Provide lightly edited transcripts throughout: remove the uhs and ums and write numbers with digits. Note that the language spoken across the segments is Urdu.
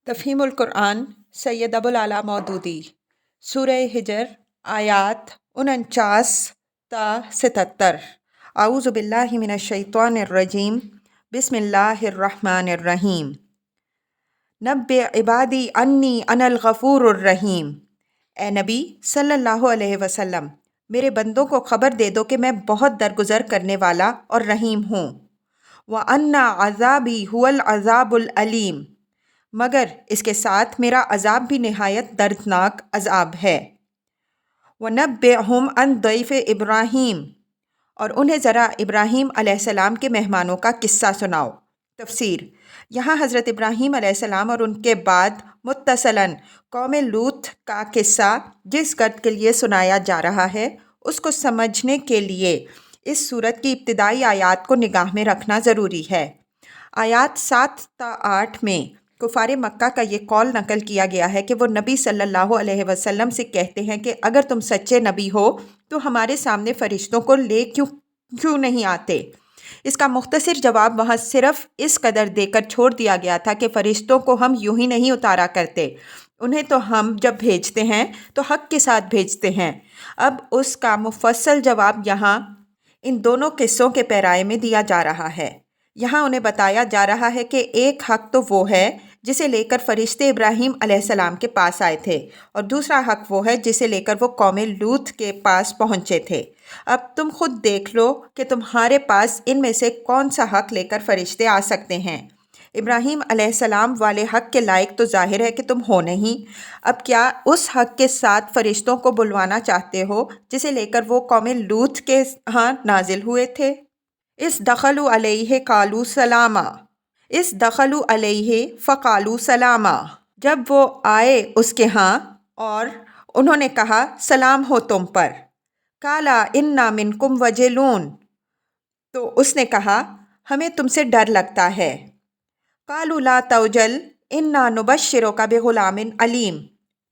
تفہیم القرآن سید ابوالعلا مودودی سورہ ہجر آیات 49 تا 77۔ اعوذ باللہ من الشیطان الرجیم، بسم اللہ الرحمن الرحیم۔ نبئ عبادی انی انا الغفور الرحیم۔ اے نبی صلی اللہ علیہ وسلم، میرے بندوں کو خبر دے دو کہ میں بہت درگزر کرنے والا اور رحیم ہوں۔ وَأَنَّ عَذَابِي هُوَ الْعَذَابُ الْأَلِيمُ، مگر اس کے ساتھ میرا عذاب بھی نہایت دردناک عذاب ہے۔ وَنَبِّئْهُمْ عَنْ ضَيْفِ ابراہیم، اور انہیں ذرا ابراہیم علیہ السلام کے مہمانوں کا قصہ سناؤ۔ تفسیر: یہاں حضرت ابراہیم علیہ السلام اور ان کے بعد متصلاً قوم لوط کا قصہ جس گرد کے لیے سنایا جا رہا ہے، اس کو سمجھنے کے لیے اس سورت کی ابتدائی آیات کو نگاہ میں رکھنا ضروری ہے۔ آیات 7 تا 8 میں کفار مکہ کا یہ قول نقل کیا گیا ہے کہ وہ نبی صلی اللہ علیہ وسلم سے کہتے ہیں کہ اگر تم سچے نبی ہو تو ہمارے سامنے فرشتوں کو لے کیوں نہیں آتے؟ اس کا مختصر جواب وہاں صرف اس قدر دے کر چھوڑ دیا گیا تھا کہ فرشتوں کو ہم یوں ہی نہیں اتارا کرتے، انہیں تو ہم جب بھیجتے ہیں تو حق کے ساتھ بھیجتے ہیں۔ اب اس کا مفصل جواب یہاں ان دونوں قصوں کے پیرائے میں دیا جا رہا ہے۔ یہاں انہیں بتایا جا رہا ہے کہ ایک حق تو وہ ہے جسے لے کر فرشتے ابراہیم علیہ السلام کے پاس آئے تھے، اور دوسرا حق وہ ہے جسے لے کر وہ قوم لوط کے پاس پہنچے تھے۔ اب تم خود دیکھ لو کہ تمہارے پاس ان میں سے کون سا حق لے کر فرشتے آ سکتے ہیں۔ ابراہیم علیہ السلام والے حق کے لائق تو ظاہر ہے کہ تم ہو نہیں۔ اب کیا اس حق کے ساتھ فرشتوں کو بلوانا چاہتے ہو جسے لے کر وہ قوم لوط کے ہاں نازل ہوئے تھے؟ اس دخلوا علیہ قالوا سلاما، اس دخلوا علیہ فقالوا سلاما، جب وہ آئے اس کے ہاں اور انہوں نے کہا سلام ہو تم پر۔ قالا انا منکم وجلون، تو اس نے کہا ہمیں تم سے ڈر لگتا ہے۔ قالوا لا توجل انا نبشرک بغلام علیم،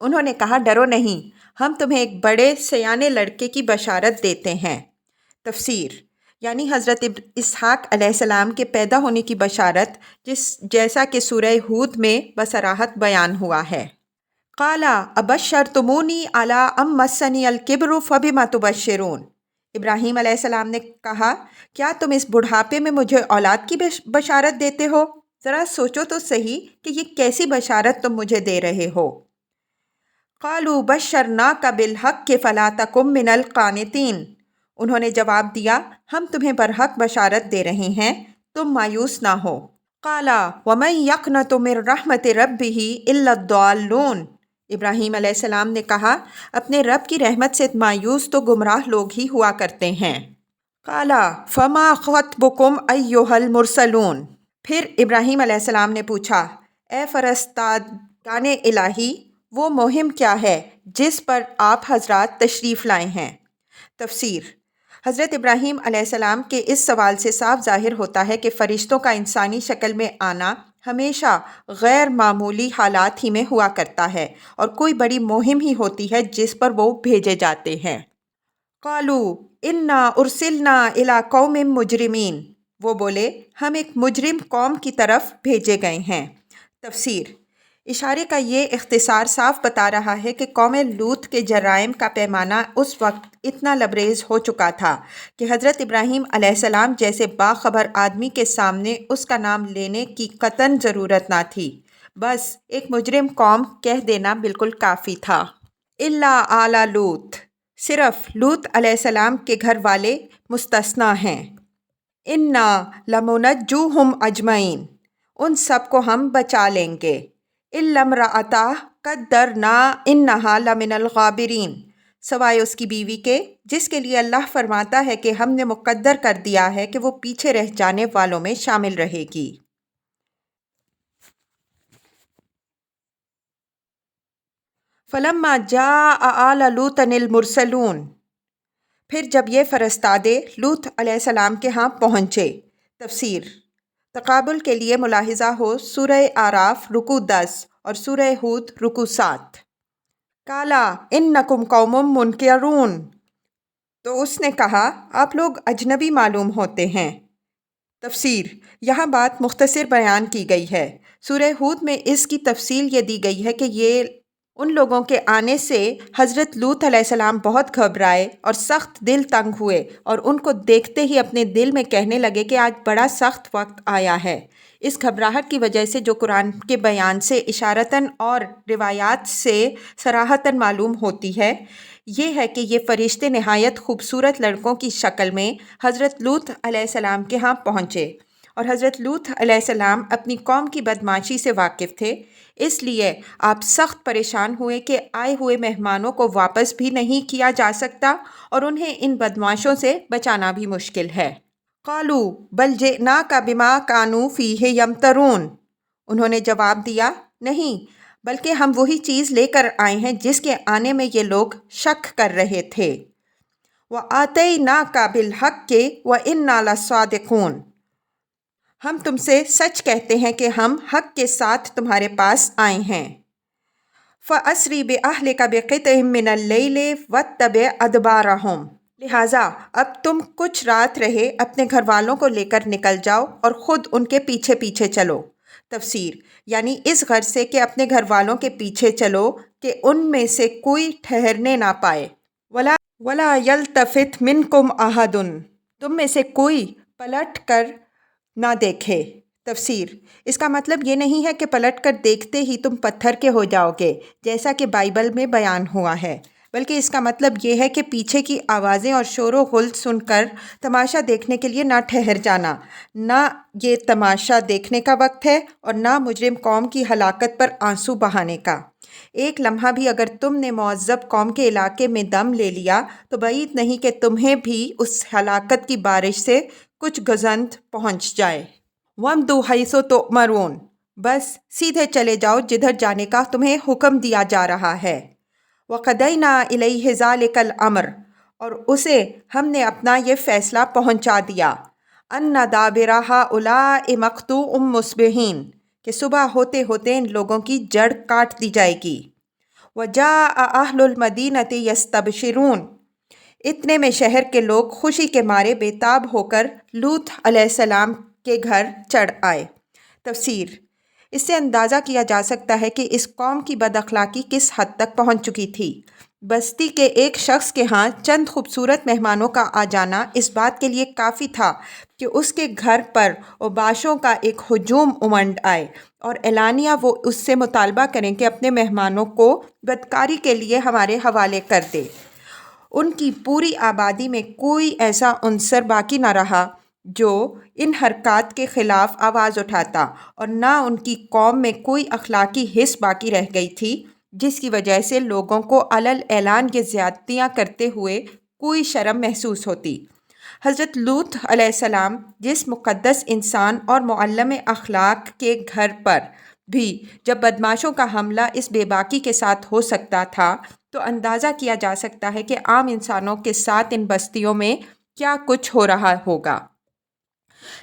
انہوں نے کہا ڈرو نہیں، ہم تمہیں ایک بڑے سیانے لڑکے کی بشارت دیتے ہیں۔ تفسیر: یعنی حضرت اسحاق علیہ السلام کے پیدا ہونے کی بشارت، جیسا کہ سورہ ہود میں بصراحت بیان ہوا ہے۔ قَالَ أَبَشَّرْتُمُونِی عَلَىٰ أَم مَّسَّنِیَ الْکِبْرُ فَبِمَ تُبَشِّرُونَ، ابراہیم علیہ السلام نے کہا کیا تم اس بڑھاپے میں مجھے اولاد کی بشارت دیتے ہو؟ ذرا سوچو تو صحیح کہ یہ کیسی بشارت تم مجھے دے رہے ہو۔ قَالُوا بَشَّرْنَاكَ بِالْحَقِّ فَلَا تَكُن مِّنَ الْقَانِطِينَ، انہوں نے جواب دیا ہم تمہیں برحق بشارت دے رہے ہیں، تم مایوس نہ ہو۔ قَالَ وَمَن يَقْنَطُ مِن رَحْمَةِ رَبِّهِ إِلَّا الضَّالُّونَ، ابراہیم علیہ السلام نے کہا اپنے رب کی رحمت سے مایوس تو گمراہ لوگ ہی ہوا کرتے ہیں۔ قَالَ فَمَا خَطْبُكُمْ أَيُّهَا الْمُرْسَلُونَ، پھر ابراہیم علیہ السلام نے پوچھا اے فرستادگان الہی، وہ مہم کیا ہے جس پر آپ حضرات تشریف لائے ہیں؟ تفسیر: حضرت ابراہیم علیہ السلام کے اس سوال سے صاف ظاہر ہوتا ہے کہ فرشتوں کا انسانی شکل میں آنا ہمیشہ غیر معمولی حالات ہی میں ہوا کرتا ہے، اور کوئی بڑی مہم ہی ہوتی ہے جس پر وہ بھیجے جاتے ہیں۔ قالوا انا ارسلنا الی قوم مجرمین، وہ بولے ہم ایک مجرم قوم کی طرف بھیجے گئے ہیں۔ تفسیر: اشارے کا یہ اختصار صاف بتا رہا ہے کہ قوم لوط کے جرائم کا پیمانہ اس وقت اتنا لبریز ہو چکا تھا کہ حضرت ابراہیم علیہ السلام جیسے باخبر آدمی کے سامنے اس کا نام لینے کی قطعاً ضرورت نہ تھی، بس ایک مجرم قوم کہہ دینا بالکل کافی تھا۔ الا آل لوط، صرف لوط علیہ السلام کے گھر والے مستثنیٰ ہیں۔ انا لمنجوہم اجمعین، ان سب کو ہم بچا لیں گے۔ الا امرأتہ قدرنا انہا لمن الغابرین، سوائے اس کی بیوی کے جس کے لیے اللہ فرماتا ہے کہ ہم نے مقدر کر دیا ہے کہ وہ پیچھے رہ جانے والوں میں شامل رہے گی۔ فلما جاء آل لوط المرسلون، پھر جب یہ فرستادے لوط علیہ السلام کے ہاں پہنچے۔ تفسیر: تقابل کے لیے ملاحظہ ہو سورہ اعراف رکوع 10 اور سورہ ہود رکوع 7۔ قَالَ إِنَّكُمْ قَوْمٌ مُنْكِرُونَ، تو اس نے کہا آپ لوگ اجنبی معلوم ہوتے ہیں۔ تفسیر: یہاں بات مختصر بیان کی گئی ہے۔ سورہ ہود میں اس کی تفصیل یہ دی گئی ہے کہ یہ ان لوگوں کے آنے سے حضرت لوط علیہ السلام بہت گھبرائے اور سخت دل تنگ ہوئے اور ان کو دیکھتے ہی اپنے دل میں کہنے لگے کہ آج بڑا سخت وقت آیا ہے۔ اس گھبراہٹ کی وجہ سے جو قرآن کے بیان سے اشارتاً اور روایات سے صراحتاً معلوم ہوتی ہے، یہ ہے کہ یہ فرشتے نہایت خوبصورت لڑکوں کی شکل میں حضرت لوط علیہ السلام کے ہاں پہنچے، اور حضرت لوط علیہ السلام اپنی قوم کی بدمعاشی سے واقف تھے، اس لیے آپ سخت پریشان ہوئے کہ آئے ہوئے مہمانوں کو واپس بھی نہیں کیا جا سکتا اور انہیں ان بدمعاشوں سے بچانا بھی مشکل ہے۔ قالوا بل جئناک بما کانوا فیہ یمترون، انہوں نے جواب دیا، نہیں بلکہ ہم وہی چیز لے کر آئے ہیں جس کے آنے میں یہ لوگ شک کر رہے تھے۔ وَآتَيْنَاكَ بِالْحَقِّ وَإِنَّا لَصَادِقُونَ، ہم تم سے سچ کہتے ہیں کہ ہم حق کے ساتھ تمہارے پاس آئے ہیں۔ فَأَسْرِ بِأَهْلِكَ بِقِطْعٍ مِّنَ اللَّيْلِ وَاتَّبِعْ أَدْبَارَهُمْ، لہٰذا اب تم کچھ رات رہے اپنے گھر والوں کو لے کر نکل جاؤ اور خود ان کے پیچھے پیچھے چلو۔ تفسیر، یعنی اس غرض سے کہ اپنے گھر والوں کے پیچھے چلو کہ ان میں سے کوئی ٹھہرنے نہ پائے۔ وَلَا يَلْتَفِتْ مِنْكُمْ أَحَدٌ، تم میں سے کوئی پلٹ کر نہ دیکھے۔ تفسیر، اس کا مطلب یہ نہیں ہے کہ پلٹ کر دیکھتے ہی تم پتھر کے ہو جاؤ گے جیسا کہ بائبل میں بیان ہوا ہے، بلکہ اس کا مطلب یہ ہے کہ پیچھے کی آوازیں اور شور و غل سن کر تماشا دیکھنے کے لیے نہ ٹھہر جانا۔ نہ یہ تماشا دیکھنے کا وقت ہے اور نہ مجرم قوم کی ہلاکت پر آنسو بہانے کا۔ ایک لمحہ بھی اگر تم نے معذب قوم کے علاقے میں دم لے لیا تو بعید نہیں کہ تمہیں بھی اس ہلاکت کی بارش سے کچھ گزند پہنچ جائے۔ وَامْضُوا حَيْثُ تُؤْمَرُونَ، بس سیدھے چلے جاؤ جدھر جانے کا تمہیں حکم دیا جا رہا ہے۔ وَقَضَيْنَا إِلَيْهِ ذَلِكَ الْأَمْرَ، اور اسے ہم نے اپنا یہ فیصلہ پہنچا دیا، أَنَّ دَابِرَ هَٰؤُلَاءِ مَقْطُوعٌ مُصْبِحِينَ، کہ صبح ہوتے ہوتے ان لوگوں کی جڑ کاٹ دی جائے گی۔ وَجَاءَ أَهْلُ الْمَدِينَةِ يَسْتَبْشِرُونَ، اتنے میں شہر کے لوگ خوشی کے مارے بے تاب ہو کر لوط علیہ السلام کے گھر چڑھ آئے۔ تفسیر، اس سے اندازہ کیا جا سکتا ہے کہ اس قوم کی بد اخلاقی کس حد تک پہنچ چکی تھی۔ بستی کے ایک شخص کے ہاں چند خوبصورت مہمانوں کا آ جانا اس بات کے لیے کافی تھا کہ اس کے گھر پر اوباشوں کا ایک ہجوم امنڈ آئے اور اعلانیہ وہ اس سے مطالبہ کریں کہ اپنے مہمانوں کو بدکاری کے لیے ہمارے حوالے کر دے۔ ان کی پوری آبادی میں کوئی ایسا عنصر باقی نہ رہا جو ان حرکات کے خلاف آواز اٹھاتا، اور نہ ان کی قوم میں کوئی اخلاقی حس باقی رہ گئی تھی جس کی وجہ سے لوگوں کو علل اعلان یہ زیادتیاں کرتے ہوئے کوئی شرم محسوس ہوتی۔ حضرت لوط علیہ السلام جس مقدس انسان اور معلم اخلاق کے گھر پر بھی جب بدماشوں کا حملہ اس بے باکی کے ساتھ ہو سکتا تھا تو اندازہ کیا جا سکتا ہے کہ عام انسانوں کے ساتھ ان بستیوں میں کیا کچھ ہو رہا ہوگا۔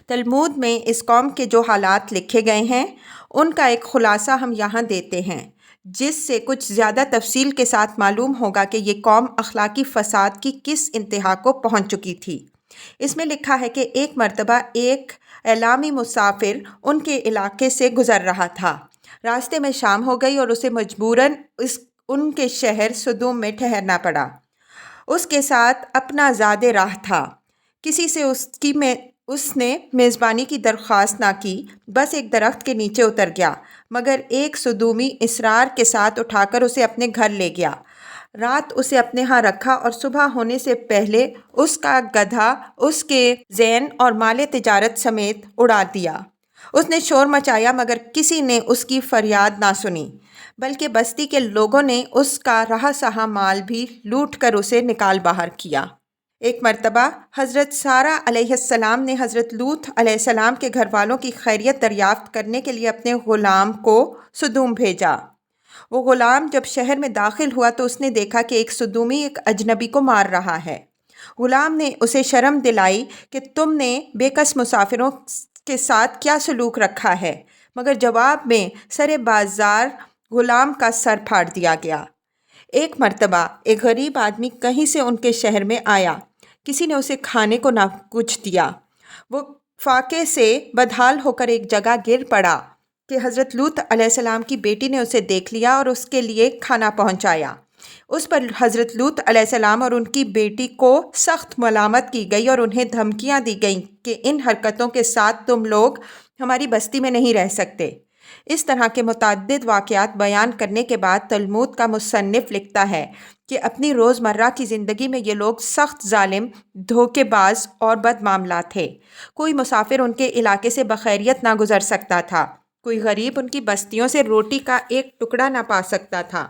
تلمود میں اس قوم کے جو حالات لکھے گئے ہیں ان کا ایک خلاصہ ہم یہاں دیتے ہیں، جس سے کچھ زیادہ تفصیل کے ساتھ معلوم ہوگا کہ یہ قوم اخلاقی فساد کی کس انتہا کو پہنچ چکی تھی۔ اس میں لکھا ہے کہ ایک مرتبہ ایک اعلامی مسافر ان کے علاقے سے گزر رہا تھا۔ راستے میں شام ہو گئی اور اسے مجبوراً ان کے شہر سدوم میں ٹھہرنا پڑا۔ اس کے ساتھ اپنا زاد راہ تھا۔ کسی سے اس نے میزبانی کی درخواست نہ کی، بس ایک درخت کے نیچے اتر گیا، مگر ایک سدومی اصرار کے ساتھ اٹھا کر اسے اپنے گھر لے گیا۔ رات اسے اپنے ہاں رکھا اور صبح ہونے سے پہلے اس کا گدھا اس کے زین اور مال تجارت سمیت اڑا دیا۔ اس نے شور مچایا مگر کسی نے اس کی فریاد نہ سنی، بلکہ بستی کے لوگوں نے اس کا رہا سہا مال بھی لوٹ کر اسے نکال باہر کیا۔ ایک مرتبہ حضرت سارہ علیہ السلام نے حضرت لوط علیہ السلام کے گھر والوں کی خیریت دریافت کرنے کے لیے اپنے غلام کو سدوم بھیجا۔ وہ غلام جب شہر میں داخل ہوا تو اس نے دیکھا کہ ایک سدومی ایک اجنبی کو مار رہا ہے۔ غلام نے اسے شرم دلائی کہ تم نے بے کس مسافروں کے ساتھ کیا سلوک رکھا ہے، مگر جواب میں سرے بازار غلام کا سر پھاڑ دیا گیا۔ ایک مرتبہ ایک غریب آدمی کہیں سے ان کے شہر میں آیا، کسی نے اسے کھانے کو نہ کچھ دیا۔ وہ فاقے سے بدحال ہو کر ایک جگہ گر پڑا کہ حضرت لوط علیہ السلام کی بیٹی نے اسے دیکھ لیا اور اس کے لیے کھانا پہنچایا۔ اس پر حضرت لوط علیہ السلام اور ان کی بیٹی کو سخت ملامت کی گئی اور انہیں دھمکیاں دی گئیں کہ ان حرکتوں کے ساتھ تم لوگ ہماری بستی میں نہیں رہ سکتے۔ اس طرح کے متعدد واقعات بیان کرنے کے بعد تلمود کا مصنف لکھتا ہے کہ اپنی روزمرہ کی زندگی میں یہ لوگ سخت ظالم، دھوکے باز اور بد معاملہ تھے۔ کوئی مسافر ان کے علاقے سے بخیریت نہ گزر سکتا تھا، کوئی غریب ان کی بستیوں سے روٹی کا ایک ٹکڑا نہ پا سکتا تھا۔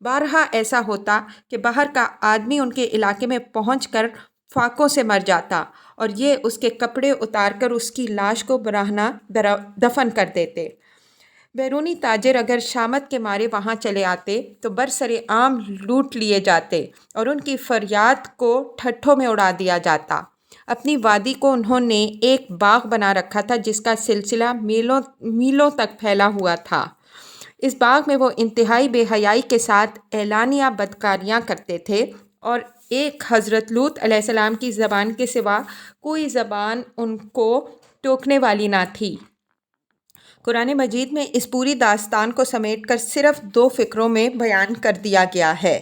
بارہا ایسا ہوتا کہ باہر کا آدمی ان کے علاقے میں پہنچ کر فاقوں سے مر جاتا اور یہ اس کے کپڑے اتار کر اس کی لاش کو برہنہ دفن کر دیتے۔ بیرونی تاجر اگر شامت کے مارے وہاں چلے آتے تو برسر عام لوٹ لیے جاتے اور ان کی فریاد کو ٹھٹھوں میں اڑا دیا جاتا۔ اپنی وادی کو انہوں نے ایک باغ بنا رکھا تھا جس کا سلسلہ میلوں تک پھیلا ہوا تھا۔ اس باغ میں وہ انتہائی بے حیائی کے ساتھ اعلانیہ بدکاریاں کرتے تھے اور ایک حضرت لوط علیہ السلام کی زبان کے سوا کوئی زبان ان کو ٹوکنے والی نہ تھی۔ قرآن مجید میں اس پوری داستان کو سمیٹ کر صرف 2 فقروں میں بیان کر دیا گیا ہے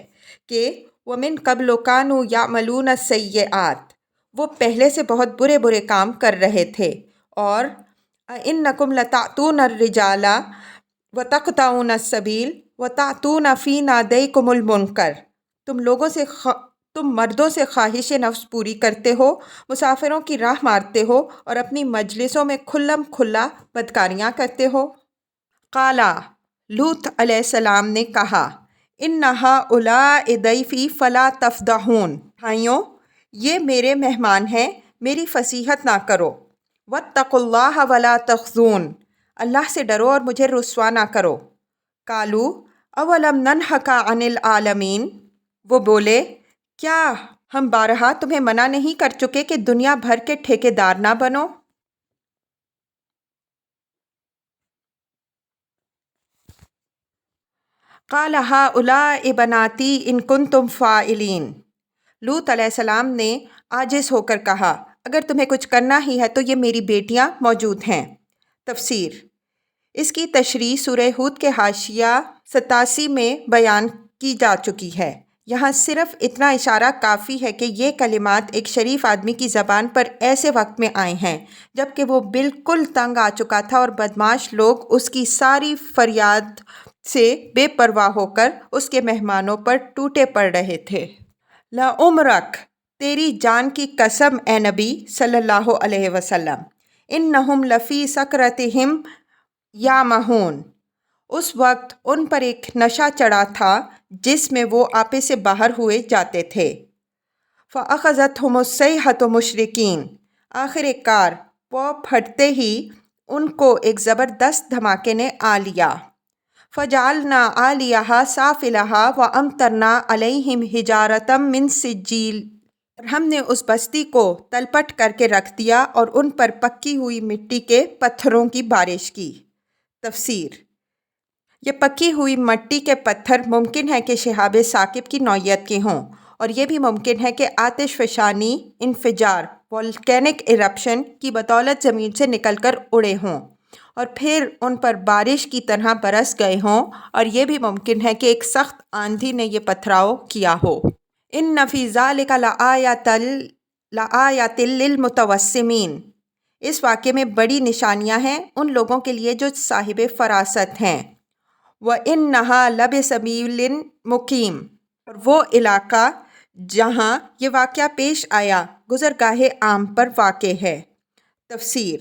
کہ وَمِن قَبْلُ كَانُوا يَعْمَلُونَ السَّيِّئَاتِ، وہ پہلے سے بہت برے برے کام کر رہے تھے، اور أَإِنَّكُمْ لَتَأْتُونَ الرِّجَالَ وَتَقْطَعُونَ السَّبِيلَ وَتَأْتُونَ فِي نَادِيكُمُ الْمُنكَرَ، تم مردوں سے خواہش نفس پوری کرتے ہو، مسافروں کی راہ مارتے ہو اور اپنی مجلسوں میں کھلم کھلا بدکاریاں کرتے ہو۔ قالا، لوط علیہ السلام نے کہا، ان هؤلاء ضیفی فلا تفضحون، بھائیوں یہ میرے مہمان ہیں، میری فضیحت نہ کرو۔ واتقوا اللہ ولا تخزون، اللہ سے ڈرو اور مجھے رسوا نہ کرو۔ قالوا اولم ننہک عن العالمین، وہ بولے کیا ہم بارہا تمہیں منع نہیں کر چکے کہ دنیا بھر کے ٹھیکیدار نہ بنو؟ قال هؤلاء بناتی ان کنتم فاعلین، لوط علیہ السلام نے عاجز ہو کر کہا اگر تمہیں کچھ کرنا ہی ہے تو یہ میری بیٹیاں موجود ہیں۔ تفسیر، اس کی تشریح سورہ ہود کے حاشیہ 87 میں بیان کی جا چکی ہے۔ یہاں صرف اتنا اشارہ کافی ہے کہ یہ کلمات ایک شریف آدمی کی زبان پر ایسے وقت میں آئے ہیں جب کہ وہ بالکل تنگ آ چکا تھا اور بدمعاش لوگ اس کی ساری فریاد سے بے پرواہ ہو کر اس کے مہمانوں پر ٹوٹے پڑ رہے تھے۔ لعمرک، تیری جان کی قسم اے نبی صلی اللہ علیہ وسلم، انہم لفی سکرتہم یعمہون، اس وقت ان پر ایک نشہ چڑھا تھا جس میں وہ آپے سے باہر ہوئے جاتے تھے۔ فَأَخَذَتْهُمُ الصَّيْحَةُ مُشْرِقِينَ، آخر کار پو پھٹتے ہی ان کو ایک زبردست دھماکے نے آ لیا۔ فَجَعَلْنَا عَالِيَهَا سَافِلَهَا وَأَمْطَرْنَا عَلَيْهِمْ حِجَارَةً مِّن سِجِّيلٍ، اور ہم نے اس بستی کو تلپٹ کر کے رکھ دیا اور ان پر پکی ہوئی مٹی کے پتھروں کی بارش کی۔ تفسیر، یہ پکی ہوئی مٹی کے پتھر ممکن ہے کہ شہاب ثاقب کی نوعیت کے ہوں، اور یہ بھی ممکن ہے کہ آتش فشانی، انفجار، والکینک ایرپشن کی بدولت زمین سے نکل کر اڑے ہوں اور پھر ان پر بارش کی طرح برس گئے ہوں، اور یہ بھی ممکن ہے کہ ایک سخت آندھی نے یہ پتھراؤ کیا ہو۔ ان فی ذالک لآیات للمتوسمین، اس واقعے میں بڑی نشانیاں ہیں ان لوگوں کے لیے جو صاحب فراست ہیں۔ وَإِنَّهَا لَبِسَبِیلٍ مُقِیم، اور وہ علاقہ جہاں یہ واقعہ پیش آیا گزرگاہ عام پر واقع ہے۔ تفسیر،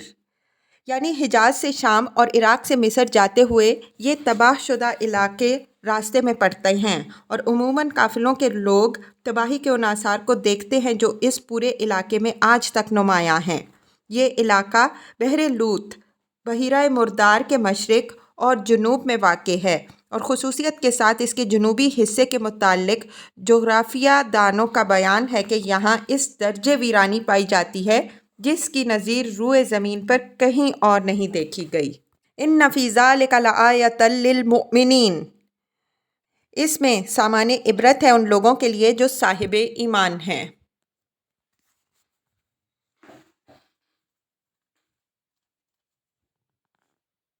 یعنی حجاز سے شام اور عراق سے مصر جاتے ہوئے یہ تباہ شدہ علاقے راستے میں پڑتے ہیں، اور عموماً قافلوں کے لوگ تباہی کے ان آثار کو دیکھتے ہیں جو اس پورے علاقے میں آج تک نمایاں ہیں۔ یہ علاقہ بحر لوط، بحیرہ مردار کے مشرق اور جنوب میں واقع ہے، اور خصوصیت کے ساتھ اس کے جنوبی حصے کے متعلق جغرافیہ دانوں کا بیان ہے کہ یہاں اس درجے ویرانی پائی جاتی ہے جس کی نظیر روئے زمین پر کہیں اور نہیں دیکھی گئی۔ ان فی ذالک لآیۃ للمؤمنین، اس میں سامان عبرت ہے ان لوگوں کے لیے جو صاحب ایمان ہیں۔